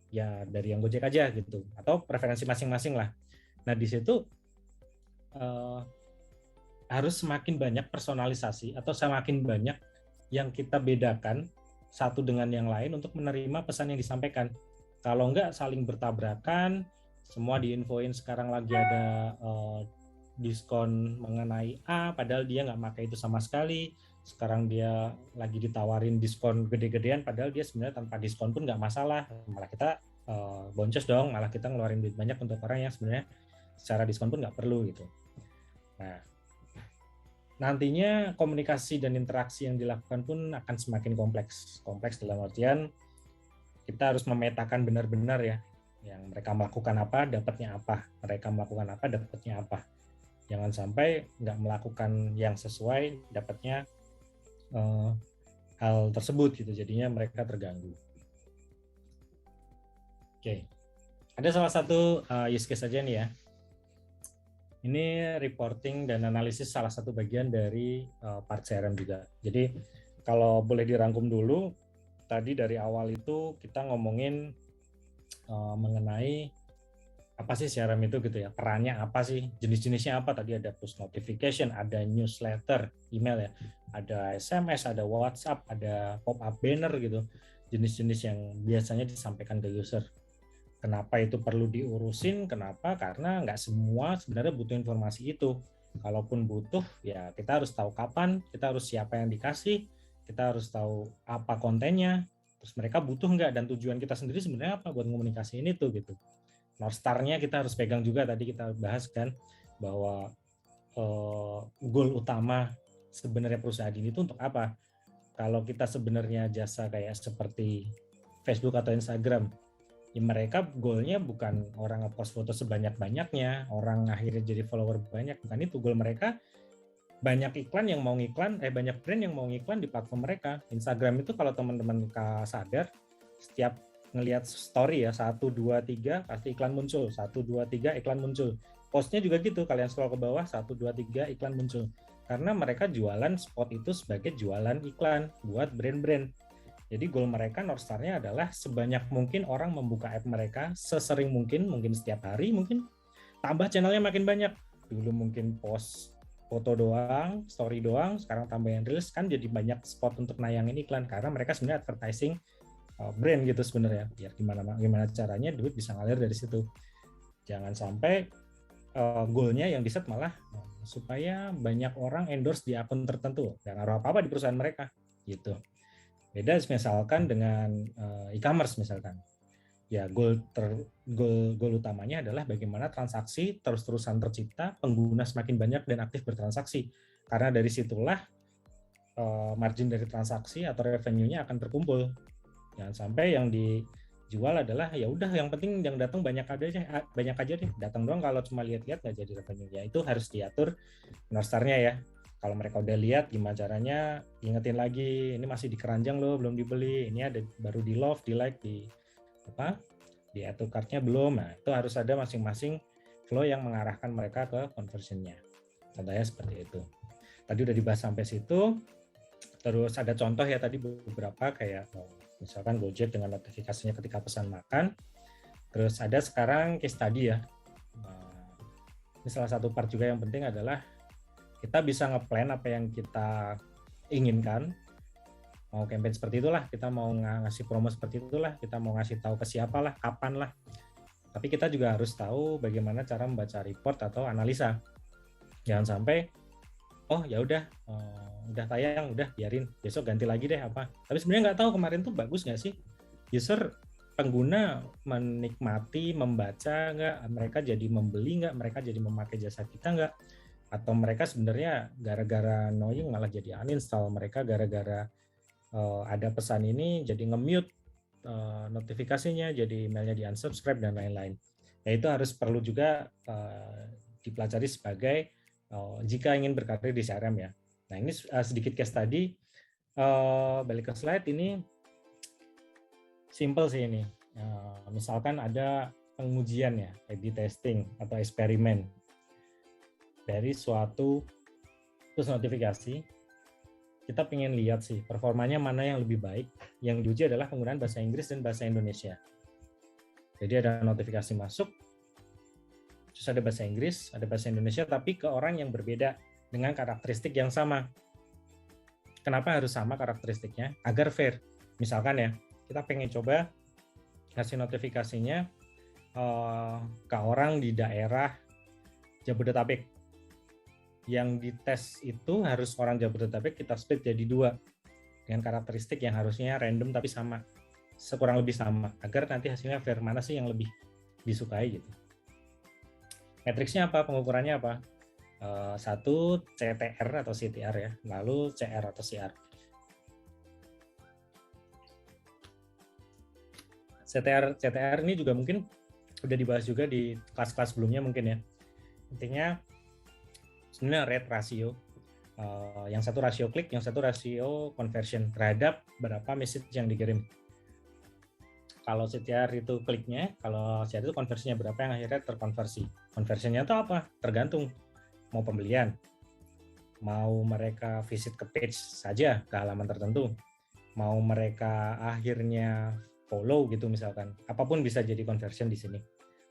ya dari yang Gojek aja gitu, atau preferensi masing-masing lah. Nah di situ harus semakin banyak personalisasi atau semakin banyak yang kita bedakan satu dengan yang lain untuk menerima pesan yang disampaikan. Kalau enggak saling bertabrakan, semua diinfoin sekarang lagi ada diskon mengenai A, padahal dia nggak pakai itu sama sekali. Sekarang dia lagi ditawarin diskon gede-gedean, padahal dia sebenarnya tanpa diskon pun nggak masalah. Malah kita boncos dong, malah kita ngeluarin duit banyak untuk orang yang sebenarnya secara diskon pun nggak perlu gitu. Nah, nantinya komunikasi dan interaksi yang dilakukan pun akan semakin kompleks. Kompleks dalam artian kita harus memetakan benar-benar ya, yang mereka melakukan apa, dapatnya apa. Mereka melakukan apa, dapatnya apa. Jangan sampai nggak melakukan yang sesuai, dapatnya hal tersebut gitu. Jadinya mereka terganggu. Oke, ada salah satu use case aja nih ya. Ini reporting dan analisis salah satu bagian dari part CRM juga. Jadi kalau boleh dirangkum dulu, tadi dari awal itu kita ngomongin mengenai apa sih CRM itu gitu ya, perannya apa sih, jenis-jenisnya apa. Tadi ada push notification, ada newsletter, email ya, ada SMS, ada WhatsApp, ada pop-up banner gitu, jenis-jenis yang biasanya disampaikan ke user. Kenapa itu perlu diurusin? Kenapa? Karena nggak semua sebenarnya butuh informasi itu. Kalaupun butuh, ya kita harus tahu kapan, kita harus siapa yang dikasih, kita harus tahu apa kontennya, terus mereka butuh nggak, dan tujuan kita sendiri sebenarnya apa buat komunikasi ini tuh gitu. North Star-nya kita harus pegang juga, tadi kita bahas kan, bahwa goal utama sebenarnya perusahaan ini tuh untuk apa. Kalau kita sebenarnya jasa kayak seperti Facebook atau Instagram, ya mereka goalnya bukan orang ngepost foto sebanyak-banyaknya, orang akhirnya jadi follower banyak, bukan itu goal mereka. Banyak iklan yang mau ngiklan, banyak brand yang mau ngiklan di platform mereka. Instagram itu kalau teman-teman sadar, setiap ngelihat story ya, 1, 2, 3 pasti iklan muncul, 1, 2, 3 iklan muncul. Postnya juga gitu, kalian scroll ke bawah, 1, 2, 3 iklan muncul. Karena mereka jualan spot itu sebagai jualan iklan buat brand-brand. Jadi goal mereka, North Star-nya adalah sebanyak mungkin orang membuka app mereka, sesering mungkin setiap hari, mungkin tambah channelnya makin banyak. Dulu mungkin post foto doang, story doang, sekarang tambahin reels, kan jadi banyak spot untuk nayangin iklan, karena mereka sebenarnya advertising brand gitu sebenarnya. Biar gimana caranya duit bisa ngalir dari situ. Jangan sampai goalnya yang diset malah supaya banyak orang endorse di akun tertentu, nggak ngaruh apa-apa di perusahaan mereka gitu. Beda misalkan dengan e-commerce misalkan. Ya goal utamanya adalah bagaimana transaksi terus-terusan tercipta, pengguna semakin banyak dan aktif bertransaksi. Karena dari situlah margin dari transaksi atau revenue-nya akan terkumpul. Jangan sampai yang dijual adalah ya udah yang penting yang datang banyak aja deh. Datang doang, kalau cuma lihat-lihat nggak jadi revenue. Ya itu harus diatur North Star-nya ya. Kalau mereka udah lihat, gimana caranya ingetin lagi, ini masih di keranjang loh, belum dibeli, ini ada baru di love, di like, di add to cart-nya belum. Nah, itu harus ada masing-masing flow yang mengarahkan mereka ke conversion-nya. Contohnya seperti itu. Tadi udah dibahas sampai situ. Terus ada contoh ya tadi beberapa kayak misalkan Gojek dengan notifikasinya ketika pesan makan. Terus ada sekarang case study ya. Ini salah satu part juga yang penting adalah kita bisa ngeplan apa yang kita inginkan. Mau campaign seperti itulah, kita mau ngasih promo seperti itulah, kita mau ngasih tahu ke siapa lah, kapan lah. Tapi kita juga harus tahu bagaimana cara membaca report atau analisa. Jangan sampai, oh ya udah tayang, udah biarin, besok ganti lagi deh apa. Tapi sebenarnya nggak tahu kemarin tuh bagus nggak sih? User pengguna menikmati, membaca nggak, mereka jadi membeli nggak, mereka jadi memakai jasa kita nggak, atau mereka sebenarnya gara-gara annoying malah jadi uninstall, mereka gara-gara ada pesan ini jadi nge-mute notifikasinya, jadi emailnya di unsubscribe dan lain-lain. Ya itu harus perlu juga dipelajari sebagai jika ingin berkarir di CRM ya. Nah ini sedikit case tadi, balik ke slide ini, simple sih ini. Misalkan ada pengujian ya, A/B testing atau eksperimen dari suatu push notifikasi kita pengen lihat sih performanya mana yang lebih baik. Yang diuji adalah penggunaan bahasa Inggris dan bahasa Indonesia. Jadi ada notifikasi masuk, terus ada bahasa Inggris, ada bahasa Indonesia, tapi ke orang yang berbeda dengan karakteristik yang sama. Kenapa harus sama karakteristiknya? Agar fair. Misalkan ya, kita pengen coba ngasih notifikasinya ke orang di daerah Jabodetabek. Yang dites itu harus orang Jabodetabek kita split jadi 2 dengan karakteristik yang harusnya random tapi sama, sekurang lebih sama, agar nanti hasilnya fair, mana sih yang lebih disukai gitu. Matriksnya apa? Pengukurannya apa? Satu CTR atau CTR ya, lalu CR atau CR. CTR ini juga mungkin udah dibahas juga di kelas-kelas sebelumnya mungkin ya. Intinya sebenarnya rate ratio. Yang satu rasio klik, yang satu rasio conversion terhadap berapa message yang dikirim. Kalau CTR itu kliknya, kalau CTR itu konversinya berapa yang akhirnya terkonversi. Konversinya itu apa? Tergantung mau pembelian, mau mereka visit ke page saja ke halaman tertentu, mau mereka akhirnya follow gitu misalkan, apapun bisa jadi conversion di sini.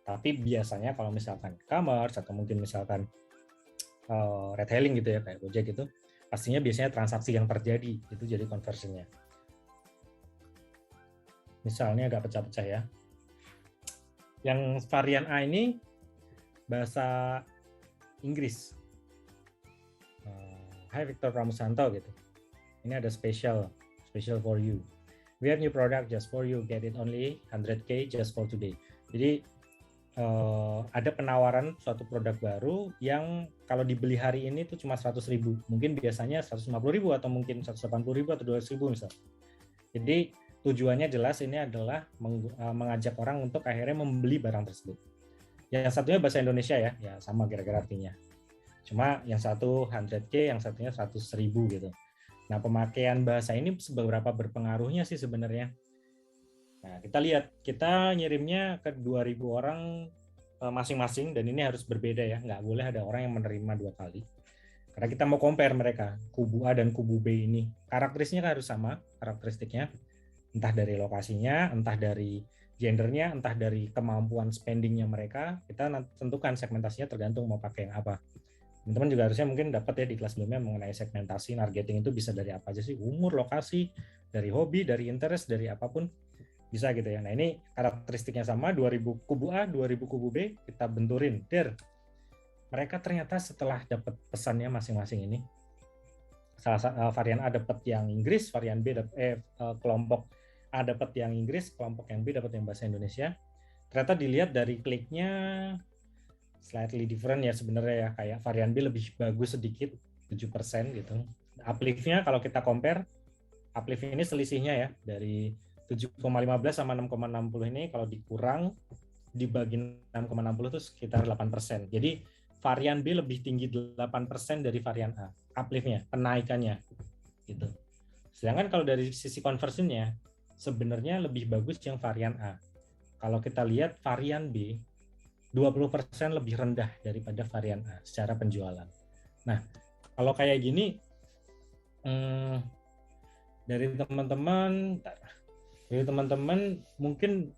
Tapi biasanya kalau misalkan e-commerce atau mungkin misalkan retailing gitu ya kayak Gojek gitu, pastinya biasanya transaksi yang terjadi itu jadi conversionnya. Misalnya agak pecah-pecah ya. Yang varian A ini bahasa Inggris. Hai Victor Pramusanto gitu. Ini ada special for you. We have new product just for you. Get it only 100K just for today. Jadi ada penawaran suatu produk baru yang kalau dibeli hari ini tuh cuma 100.000. Mungkin biasanya 150.000 atau mungkin 180.000 atau 200.000 misalnya. Jadi tujuannya jelas ini adalah mengajak orang untuk akhirnya membeli barang tersebut. Yang satunya bahasa Indonesia ya sama kira-kira artinya. Cuma yang satu 100K, yang satunya 100.000 gitu. Nah, pemakaian bahasa ini seberapa berpengaruhnya sih sebenarnya? Nah, kita lihat, kita ngirimnya ke 2.000 orang masing-masing, dan ini harus berbeda ya, nggak boleh ada orang yang menerima 2 kali. Karena kita mau compare mereka, kubu A dan kubu B ini. Karakteristiknya harus sama, karakteristiknya. Entah dari lokasinya, entah dari gendernya, entah dari kemampuan spendingnya mereka, kita tentukan segmentasinya tergantung mau pakai yang apa. Teman-teman juga harusnya mungkin dapat ya di kelas sebelumnya mengenai segmentasi, targeting itu bisa dari apa aja sih, umur, lokasi, dari hobi, dari interest, dari apapun, bisa gitu ya. Nah ini karakteristiknya sama, 2.000 kubu A, 2.000 kubu B, kita benturin. Mereka ternyata setelah dapat pesannya masing-masing ini, varian A dapat yang Inggris, varian B kelompok A dapat yang Inggris, kelompok yang B dapat yang bahasa Indonesia. Ternyata dilihat dari kliknya slightly different ya sebenarnya ya, kayak varian B lebih bagus sedikit 7% gitu. Uplift-nya kalau kita compare, uplift ini selisihnya ya dari 7,15 sama 6,60 ini kalau dikurang dibagi 6,60 itu sekitar 8%. Jadi varian B lebih tinggi 8% dari varian A. Uplift-nya, penaikannya gitu. Sedangkan kalau dari sisi conversion-nya sebenarnya lebih bagus yang varian A. Kalau kita lihat varian B 20% lebih rendah daripada varian A secara penjualan. Nah, kalau kayak gini dari teman-teman mungkin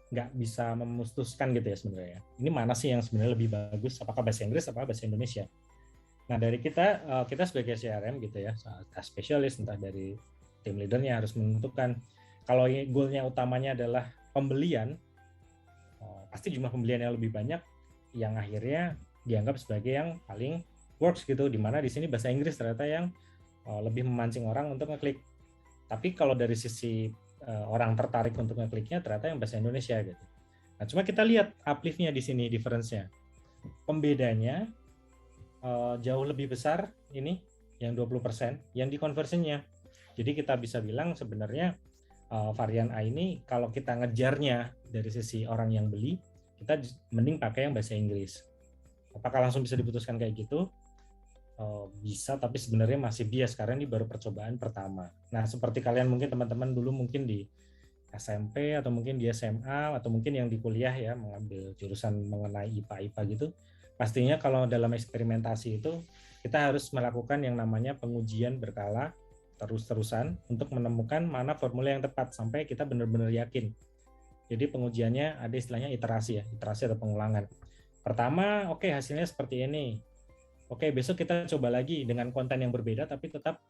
nggak bisa memutuskan gitu ya sebenarnya. Ini mana sih yang sebenarnya lebih bagus? Apakah bahasa Inggris, apakah bahasa Indonesia? Nah, dari kita sebagai CRM gitu ya, spesialis, entah dari tim leadernya harus menentukan kalau goalnya utamanya adalah pembelian, pasti jumlah pembelian yang lebih banyak yang akhirnya dianggap sebagai yang paling works gitu, dimana di sini bahasa Inggris ternyata yang lebih memancing orang untuk ngeklik. Tapi kalau dari sisi orang tertarik untuk ngekliknya ternyata yang bahasa Indonesia gitu. Nah, cuma kita lihat uplift-nya di sini, difference-nya. Pembedanya jauh lebih besar ini yang 20% yang di conversion-nya. Jadi kita bisa bilang sebenarnya varian A ini kalau kita ngejarnya dari sisi orang yang beli, kita mending pakai yang bahasa Inggris. Apakah langsung bisa diputuskan kayak gitu? Bisa, tapi sebenarnya masih bias karena ini baru percobaan pertama. Nah, seperti kalian mungkin teman-teman dulu mungkin di SMP atau mungkin di SMA atau mungkin yang di kuliah ya mengambil jurusan mengenai IPA gitu, pastinya kalau dalam eksperimentasi itu kita harus melakukan yang namanya pengujian berkala terus-terusan untuk menemukan mana formula yang tepat sampai kita benar-benar yakin. Jadi pengujiannya ada istilahnya iterasi ya, iterasi atau pengulangan. Pertama, oke, hasilnya seperti ini. Oke, besok kita coba lagi dengan konten yang berbeda tapi tetap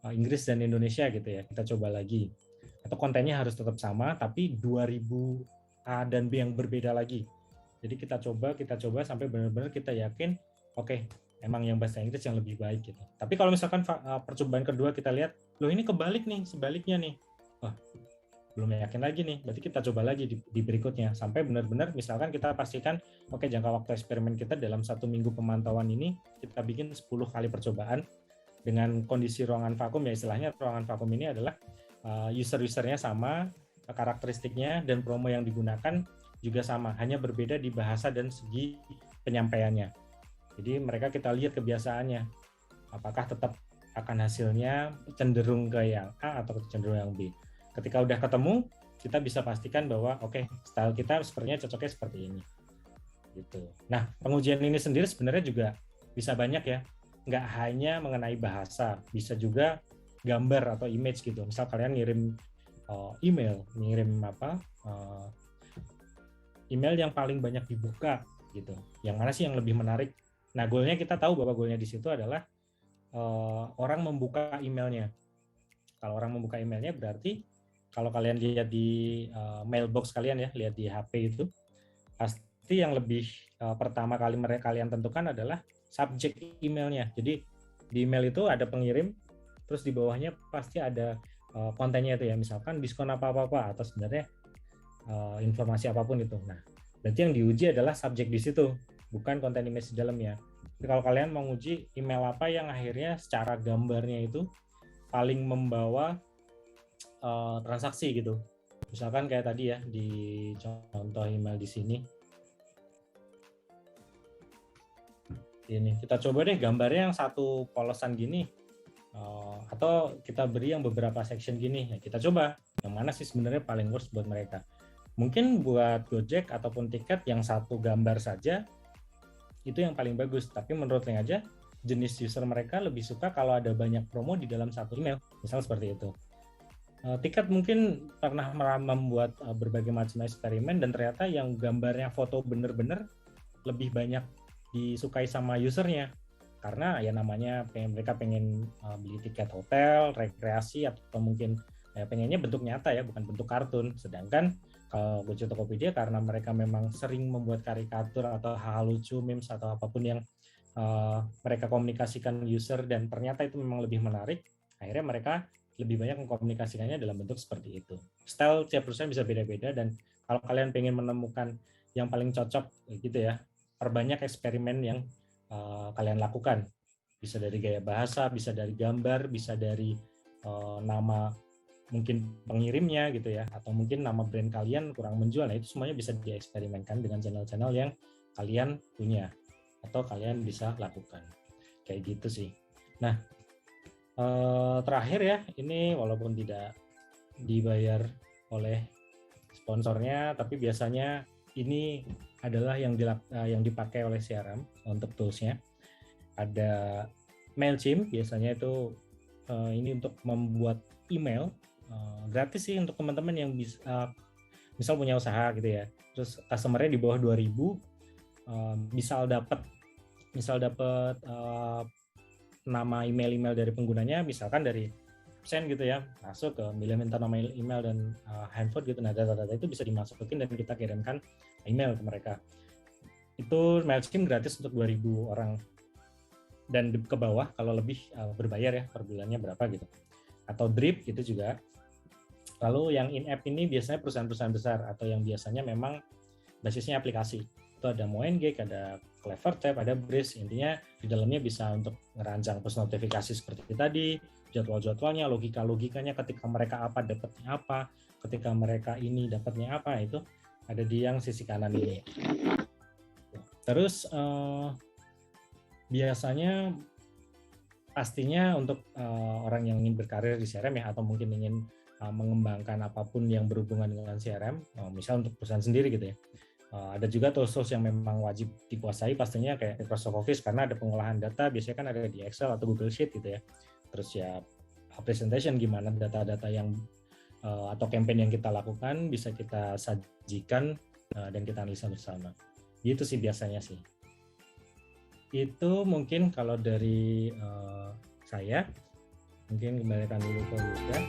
Inggris dan Indonesia gitu ya. Kita coba lagi. Atau kontennya harus tetap sama tapi 2000 A dan B yang berbeda lagi. Jadi kita coba sampai benar-benar kita yakin, oke, emang yang bahasa Inggris yang lebih baik gitu. Tapi kalau misalkan percobaan kedua kita lihat, loh ini kebalik nih, sebaliknya nih. Wah, belum yakin lagi nih, berarti kita coba lagi di berikutnya. Sampai benar-benar misalkan kita pastikan, oke, jangka waktu eksperimen kita dalam 1 minggu pemantauan ini, kita bikin 10 kali percobaan dengan kondisi ruangan vakum ya, istilahnya ruangan vakum ini adalah user-usernya sama, karakteristiknya dan promo yang digunakan juga sama, hanya berbeda di bahasa dan segi penyampaiannya. Jadi mereka kita lihat kebiasaannya, apakah tetap akan hasilnya cenderung ke yang A atau cenderung yang B. Ketika udah ketemu, kita bisa pastikan bahwa oke, style kita sepertinya cocoknya seperti ini. Gitu. Nah, pengujian ini sendiri sebenarnya juga bisa banyak ya, nggak hanya mengenai bahasa, bisa juga gambar atau image gitu. Misal kalian ngirim email, ngirim email yang paling banyak dibuka gitu. Yang mana sih yang lebih menarik? Nah, goalnya kita tahu bahwa goalnya di situ adalah orang membuka emailnya. Kalau orang membuka emailnya berarti kalau kalian lihat di mailbox kalian ya, lihat di HP itu, pasti yang lebih pertama kali kalian tentukan adalah subjek emailnya. Jadi di email itu ada pengirim, terus di bawahnya pasti ada kontennya itu ya, misalkan diskon apa-apa atau sebenarnya informasi apapun itu. Nah, berarti yang diuji adalah subjek di situ, bukan konten image di dalamnya. Jadi kalau kalian mau uji email apa yang akhirnya secara gambarnya itu paling membawa transaksi gitu. Misalkan kayak tadi ya di contoh email di sini. Ini kita coba deh gambarnya yang satu polosan gini. Atau kita beri yang beberapa section gini, ya kita coba yang mana sih sebenarnya paling worst buat mereka. Mungkin buat Gojek ataupun tiket yang satu gambar saja itu yang paling bagus, tapi menurut Link aja jenis user mereka lebih suka kalau ada banyak promo di dalam satu email, misal seperti itu. Tiket mungkin pernah membuat berbagai macam eksperimen dan ternyata yang gambarnya foto bener-bener lebih banyak disukai sama usernya. Karena ya namanya mereka pengen beli tiket hotel, rekreasi, atau mungkin pengennya bentuk nyata ya, bukan bentuk kartun. Sedangkan kalau Gojek Tokopedia karena mereka memang sering membuat karikatur atau hal lucu, memes atau apapun yang mereka komunikasikan user dan ternyata itu memang lebih menarik, akhirnya mereka lebih banyak mengkomunikasikannya dalam bentuk seperti itu. Style tiap perusahaan bisa beda-beda dan kalau kalian pengen menemukan yang paling cocok gitu ya, perbanyak eksperimen yang kalian lakukan. Bisa dari gaya bahasa, bisa dari gambar, bisa dari nama mungkin pengirimnya gitu ya, atau mungkin nama brand kalian kurang menjual. Nah, itu semuanya bisa dieksperimenkan dengan channel-channel yang kalian punya atau kalian bisa lakukan. Kayak gitu sih. Nah, terakhir ya, ini walaupun tidak dibayar oleh sponsornya, tapi biasanya ini adalah yang dipakai oleh CRM untuk toolsnya. Ada Mailchimp, biasanya itu ini untuk membuat email gratis sih untuk teman-teman yang bisa misal punya usaha gitu ya. Terus customer-nya di bawah 2000 misal dapat nama email dari penggunanya, misalkan dari absen gitu ya, masuk ke minta nama email dan handphone gitu. Nah, data-data itu bisa dimasukin dan kita kirimkan email ke mereka. Itu Mailchimp gratis untuk 2000 orang dan ke bawah kalau lebih berbayar ya, per bulannya berapa gitu. Atau Drip gitu juga. Lalu yang in-app ini biasanya perusahaan-perusahaan besar atau yang biasanya memang basisnya aplikasi. Itu ada Moengek, ada Clevertap, ada Breeze. Intinya di dalamnya bisa untuk ngerancang push notifikasi seperti tadi, jadwal-jadwalnya, logika-logikanya, ketika mereka apa dapatnya apa, ketika mereka ini dapatnya apa, itu ada di yang sisi kanan ini. Terus biasanya pastinya untuk orang yang ingin berkarir di CRM ya, atau mungkin ingin mengembangkan apapun yang berhubungan dengan CRM, misal untuk perusahaan sendiri gitu ya, Ada juga tools yang memang wajib dikuasai pastinya kayak Microsoft Office karena ada pengolahan data, biasanya kan ada di Excel atau Google Sheet gitu ya. Terus ya presentation gimana data-data yang atau campaign yang kita lakukan bisa kita sajikan dan kita analisa bersama. Gitu sih biasanya sih. Itu mungkin kalau dari saya, mungkin kembalikan dulu ke Yuda.